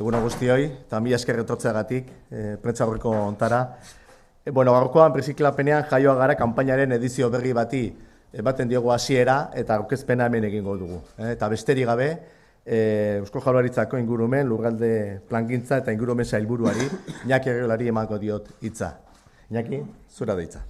Egun guztioi, eta mila esker etortzeagatik, prentsaurreko ontara. Gaurkoan birziklapenean Jaioa Gara kanpainaren edizio berri bati ematen diogu hasiera eta aurkezpena hemen egingo dugu. Eta besterik gabe, Eusko Jaurlaritzako ingurumen, lurralde plangintza eta ingurumen sailburuari, Iñaki Arriolari emango diot hitza. Iñaki, zura da hitza.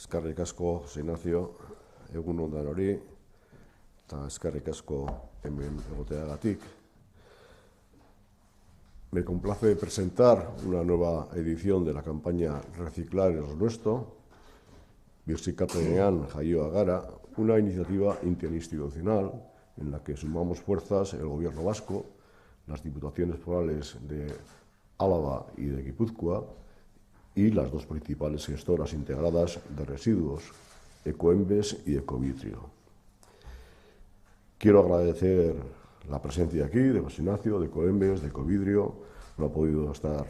Eskerrik asko, Ignacio, egun on danori, eta eskerrik asko hemen egoteagatik. Me complace presentar una nueva edición de la campaña Reciclar es lo nuestro, birziklapenean Jaioa Gara, una iniciativa interinstitucional en la que sumamos fuerzas el Gobierno vasco, las diputaciones forales de Álava y de Guipúzcoa, y las dos principales gestoras integradas de residuos, Ecoembes y Ecovidrio. Quiero agradecer la presencia aquí de José Ignacio, de Ecoembes, de Ecovidrio. No ha podido estar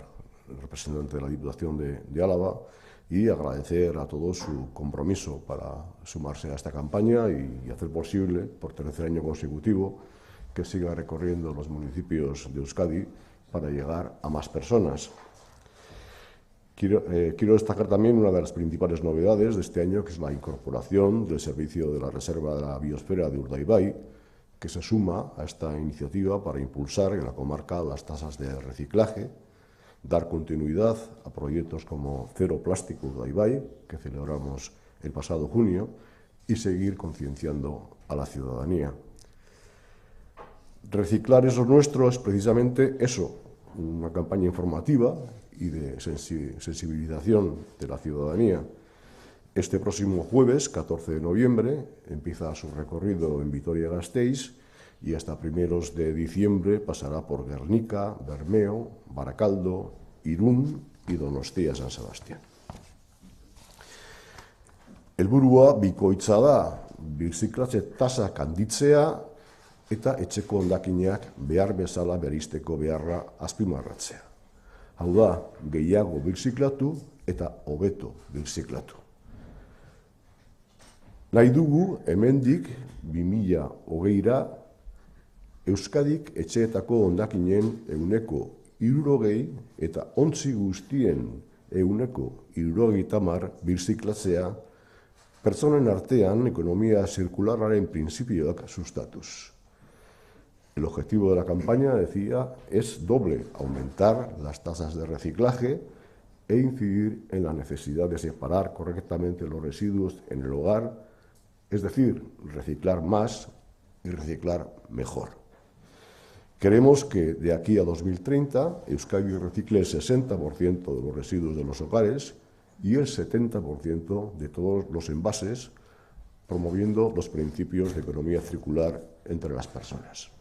el representante de la Diputación de Álava, y agradecer a todos su compromiso para sumarse a esta campaña y hacer posible, por tercer año consecutivo, que siga recorriendo los municipios de Euskadi para llegar a más personas. Quiero destacar también una de las principales novedades de este año, que es la incorporación del servicio de la Reserva de la Biosfera de Urdaibai, que se suma a esta iniciativa para impulsar en la comarca las tasas de reciclaje, dar continuidad a proyectos como Cero Plástico Urdaibai, que celebramos el pasado junio, y seguir concienciando a la ciudadanía. Reciclar es lo nuestro es precisamente eso, una campaña informativa y de sensibilización de la ciudadanía. Este próximo jueves, 14 de noviembre, empieza su recorrido en Vitoria-Gasteiz y hasta primeros de diciembre pasará por Gernika, Bermeo, Barakaldo, Irún y Donostia-San Sebastián. Helburua bikoitza da, birziklatze tasak handitzea eta etxeko hondakinak behar bezala bereizteko beharra azpimarratzea. Hau da, gehiago birziklatu eta hobeto birziklatu. Nahi dugu, hemendik 2020ra, Euskadik etxeetako hondakinen 60% eta ontzi guztien 70% birziklatzea, pertsonen artean ekonomia zirkularraren printzipioak sustatuz. El objetivo de la campaña, decía, es doble: aumentar las tasas de reciclaje e incidir en la necesidad de separar correctamente los residuos en el hogar, es decir, reciclar más y reciclar mejor. Queremos que de aquí a 2030 Euskadi recicle el 60% de los residuos de los hogares y el 70% de todos los envases, promoviendo los principios de economía circular entre las personas.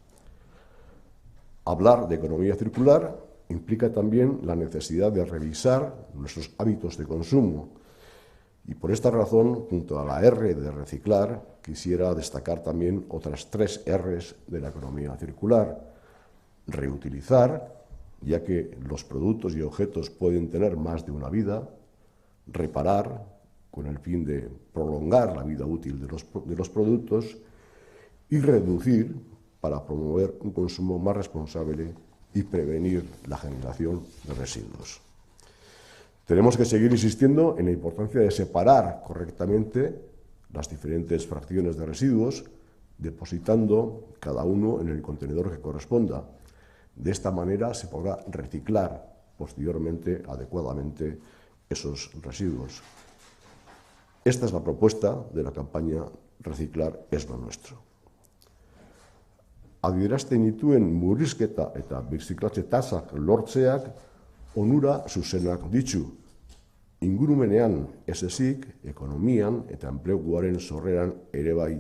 Hablar de economía circular implica también la necesidad de revisar nuestros hábitos de consumo. Y por esta razón, junto a la R de reciclar, quisiera destacar también otras 3 Rs de la economía circular. Reutilizar, ya que los productos y objetos pueden tener más de una vida. Reparar, con el fin de prolongar la vida útil de los productos. Y reducir, para promover un consumo más responsable y prevenir la generación de residuos. Tenemos que seguir insistiendo en la importancia de separar correctamente las diferentes fracciones de residuos, depositando cada uno en el contenedor que corresponda. De esta manera se podrá reciclar posteriormente adecuadamente esos residuos. Esta es la propuesta de la campaña Reciclar es lo nuestro. Adierazten dituen murrizketa eta birziklatze tasak lortzeak onura zuzenak ditu. Ingurumenean ez ezik, ekonomian eta enpleguaren sorreran ere bai.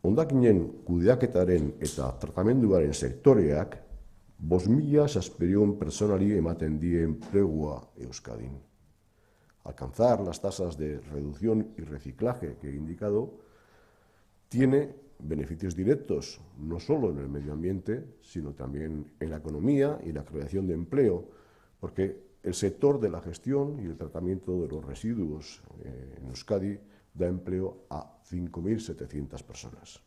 Hondakinen kudeaketaren eta tratamenduaren sektoreak 5.600 pertsonari ematen die enplegua Euskadin. Alcanzar las tasas de reducción y reciclaje que he indicado tiene beneficios directos, no solo en el medio ambiente, sino también en la economía y la creación de empleo, porque el sector de la gestión y el tratamiento de los residuos en Euskadi da empleo a 5.700 personas.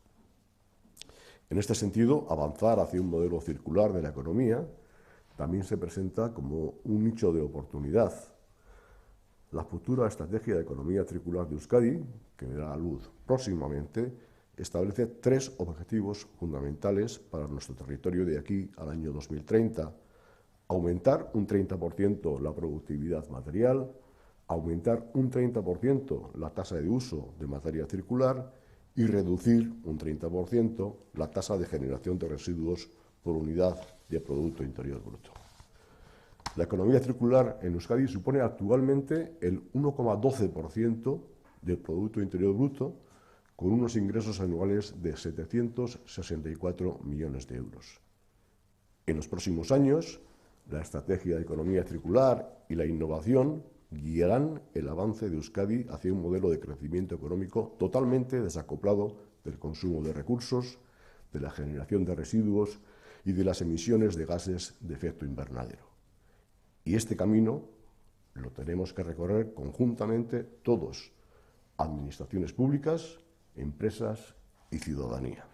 En este sentido, avanzar hacia un modelo circular de la economía también se presenta como un nicho de oportunidad. La futura Estrategia de Economía Circular de Euskadi, que verá la luz próximamente, establece 3 objetivos fundamentales para nuestro territorio de aquí al año 2030. Aumentar un 30% la productividad material, aumentar un 30% la tasa de uso de materia circular y reducir un 30% la tasa de generación de residuos por unidad de Producto Interior Bruto. La economía circular en Euskadi supone actualmente el 1,12% del Producto Interior Bruto, con unos ingresos anuales de 764 millones de euros. En los próximos años, la estrategia de economía circular y la innovación guiarán el avance de Euskadi hacia un modelo de crecimiento económico totalmente desacoplado del consumo de recursos, de la generación de residuos y de las emisiones de gases de efecto invernadero. Y este camino lo tenemos que recorrer conjuntamente todos, administraciones públicas, empresas y ciudadanía.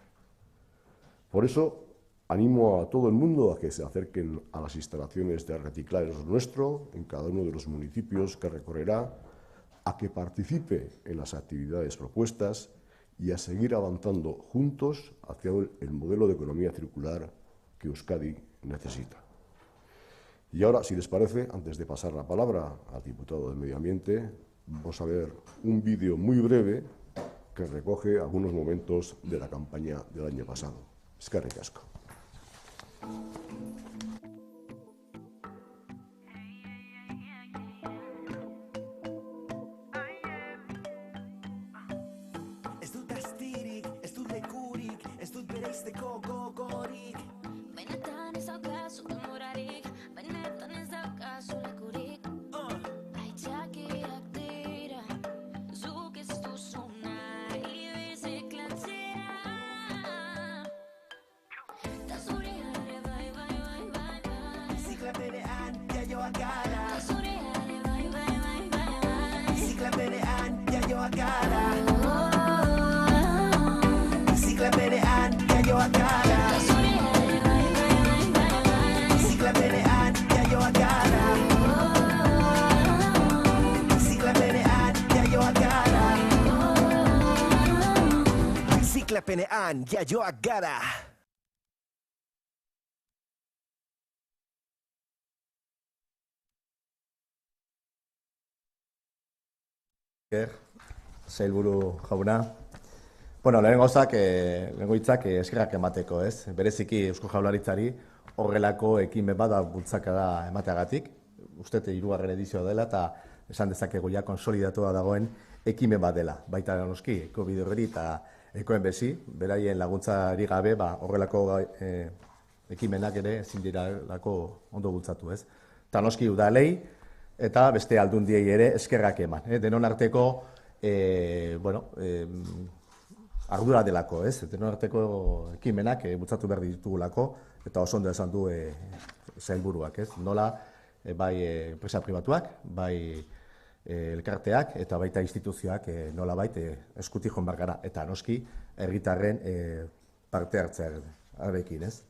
Por eso, animo a todo el mundo a que se acerquen a las instalaciones de Reciclares Nuestro, en cada uno de los municipios que recorrerá, a que participe en las actividades propuestas y a seguir avanzando juntos hacia el modelo de economía circular que Euskadi necesita. Y ahora, si les parece, antes de pasar la palabra al diputado de Medio Ambiente, vamos a ver un vídeo muy breve que recoge algunos momentos de la campaña del año pasado. Eskerrik asko. Ez dut astirik, ez dut lekurik, ez dut bereizteko gogorik. Benetan ez daukazu demorarik, benetan ez daukazu lekurik. Aitzakiak dira, zuk ez duzu nahi birziklatzea. Ta zurea ere bai. Bizikla berean jaioak gara. Ta zurea ere bai. Bizikla berean jaioak gara. Bizikla berean jaioak gara. Bizikla berean jaioak gara. Bizikla berean jaioak gara. Bizikla berean jaioak gara. Sailburu jauna. Bueno, lehen gauzak, lehengo hitzak eskerrak emateko, ez? Bereziki Eusko Jaurlaritzari horrelako ekimen bat bultzakada emateagatik. Uste hirugarren edizioa dela eta esan dezakegu ja konsolidatua dagoen ekimen bat dela. Baita noski, Eko-Bidorreri eta Ekoenbesi, beraien laguntzari gabe, horrelako ekimenak ere ezin direlako ondo bultzatu, ez? Eta noski udalei eta beste aldundiei ere eskerrak eman. Denon arteko, ardura delako, ez? Denon arteko ekimenak bultzatu behar ditugulako, eta oso ondo esan du sailburuak, ez? Nola, bai enpresa pribatuak, bai elkarteak, eta baita instituzioak nola baita eskutik joan behar gara, eta noski herritarren parte hartzearekin, ez?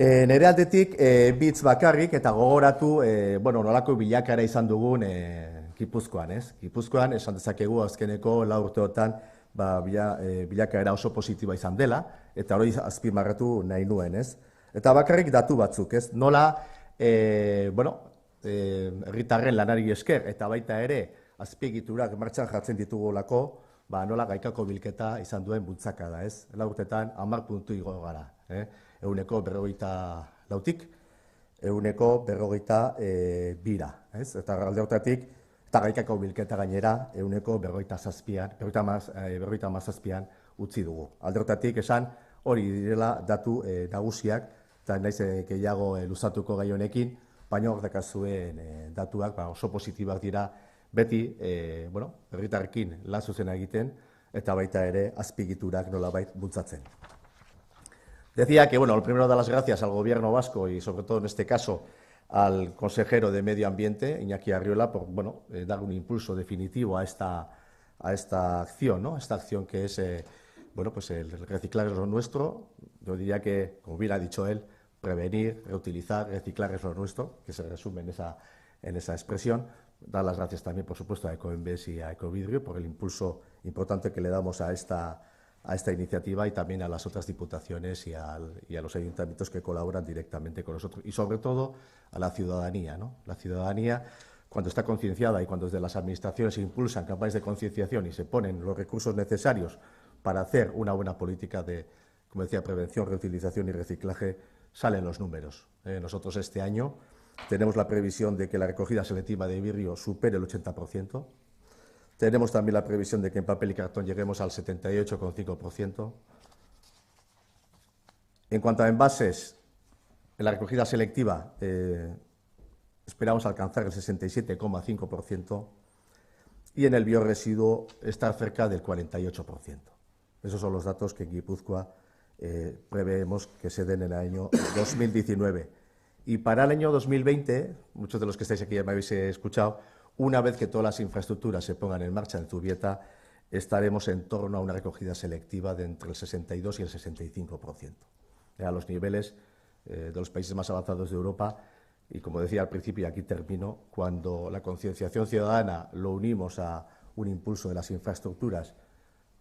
Nire aldetik, bitz bakarrik eta gogoratu nolako bilakara izan dugun Gipuzkoan, ez? Gipuzkoan, esan dezakegu azkeneko 4 urteotan bilakaera oso positiboa izan dela, eta hori azpimarratu nahi nuen, ez? Eta bakarrik datu batzuk, ez? Nola, herritarren lanari esker, eta baita ere, azpiegiturak martxan jartzen ditugulako, nola gaikako bilketa izan duen bultzakada, ez? 4 urtetan 10 puntu igo gara, 154tik, 152ra, ez? Eta alde horretatik, eta gaikako bilketa gainera, 157an utzi dugu. Alde horretatik esan hori direla datu nagusiak, eta naiz gehiago luzatuko gai honekin, baina hor dakazuen datuak oso positibak dira beti, herritarrekin lan zuzena egiten, eta baita ere azpiegiturak nolabait bultzatzen. Decía que, lo primero dar las gracias al Gobierno vasco y sobre todo en este caso al consejero de Medio Ambiente, Iñaki Arriola, por dar un impulso definitivo a esta acción, ¿no? Esta acción que es pues el reciclar es lo nuestro. Yo diría que, como bien ha dicho él, prevenir, reutilizar, reciclar es lo nuestro, que se resume en esa expresión. Dar las gracias también, por supuesto, a Ecoembes y a Ecovidrio por el impulso importante que le damos a esta iniciativa, y también a las otras diputaciones y a los ayuntamientos que colaboran directamente con nosotros. Y sobre todo a la ciudadanía, ¿no? La ciudadanía, cuando está concienciada y cuando desde las administraciones se impulsan campañas de concienciación y se ponen los recursos necesarios para hacer una buena política de, como decía, prevención, reutilización y reciclaje, salen los números. Nosotros este año tenemos la previsión de que la recogida selectiva de vidrio supere el 80%. Tenemos también la previsión de que en papel y cartón lleguemos al 78,5%. En cuanto a envases, en la recogida selectiva esperamos alcanzar el 67,5%, y en el bioresiduo estar cerca del 48%. Esos son los datos que en Guipúzcoa preveemos que se den en el año 2019. Y para el año 2020, muchos de los que estáis aquí ya me habéis escuchado, una vez que todas las infraestructuras se pongan en marcha en Zubieta, estaremos en torno a una recogida selectiva de entre el 62 y el 65%. A los niveles de los países más avanzados de Europa. Y como decía al principio, y aquí termino, cuando la concienciación ciudadana lo unimos a un impulso de las infraestructuras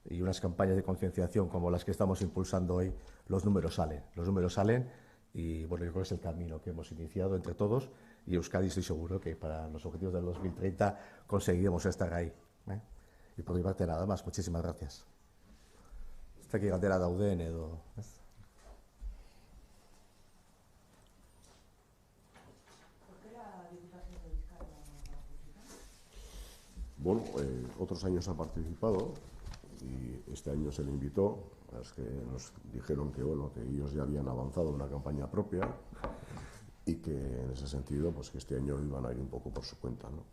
y unas campañas de concienciación como las que estamos impulsando hoy, los números salen. Los números salen y, bueno, yo creo que es el camino que hemos iniciado entre todos, y Euskadi estoy seguro que para los objetivos del 2030 conseguiremos estar ahí. Y por mi parte nada más, muchísimas gracias. Está aquí galdera dauden edo... Bueno, otros años ha participado y este año se le invitó. Es que nos dijeron que, bueno, que ellos ya habían avanzado en una campaña propia y que en ese sentido, pues que este año iban a ir un poco por su cuenta, ¿no?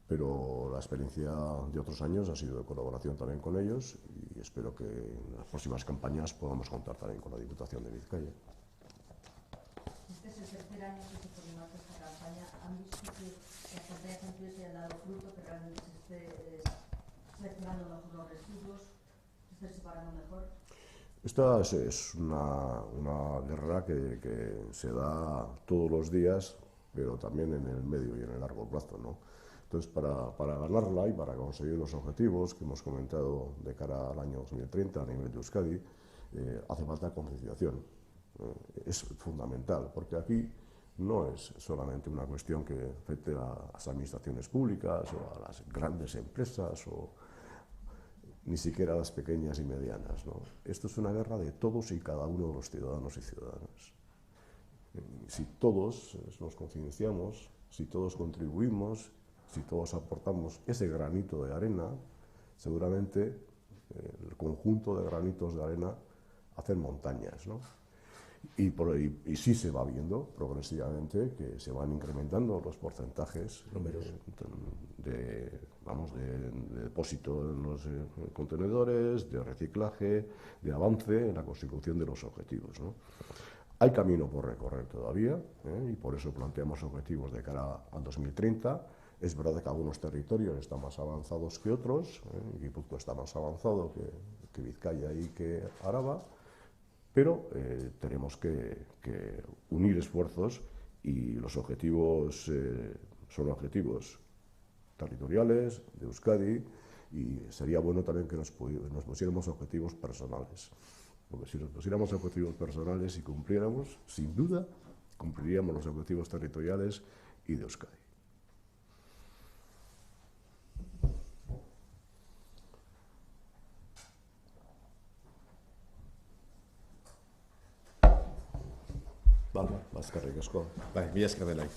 Pero la experiencia de otros años ha sido de colaboración también con ellos, y espero que en las próximas campañas podamos contar también con la Diputación de Vizcaya. Este es el tercer año que se pone en marcha esta campaña. ¿Han visto que las campañas anteriores se han dado fruto, que realmente se esté seleccionando mejor los residuos, se esté separando mejor? Esta es una guerra que se da todos los días, pero también en el medio y en el largo plazo, ¿no? Entonces, para ganarla y para conseguir los objetivos que hemos comentado de cara al año 2030 a nivel de Euskadi, hace falta concienciación. Es fundamental, porque aquí no es solamente una cuestión que afecte a las administraciones públicas o a las grandes empresas o ni siquiera a las pequeñas y medianas, ¿no? Esto es una guerra de todos y cada uno de los ciudadanos y ciudadanas. Si todos nos concienciamos, si todos contribuimos, si todos aportamos ese granito de arena, seguramente el conjunto de granitos de arena hacen montañas, ¿no? Y sí se va viendo progresivamente que se van incrementando los porcentajes de depósito en los contenedores, de reciclaje, de avance en la consecución de los objetivos, ¿no? Hay camino por recorrer todavía, y por eso planteamos objetivos de cara al 2030. Es verdad que algunos territorios están más avanzados que otros, Guipúzcoa está más avanzado que Vizcaya y que Araba, pero tenemos que unir esfuerzos, y los objetivos son objetivos territoriales de Euskadi, y sería bueno también que nos pusiéramos objetivos personales, porque si nos pusiéramos objetivos personales y cumpliéramos, sin duda cumpliríamos los objetivos territoriales y de Euskadi. Vale, eskerrik asko. Bai, mila esker denoi.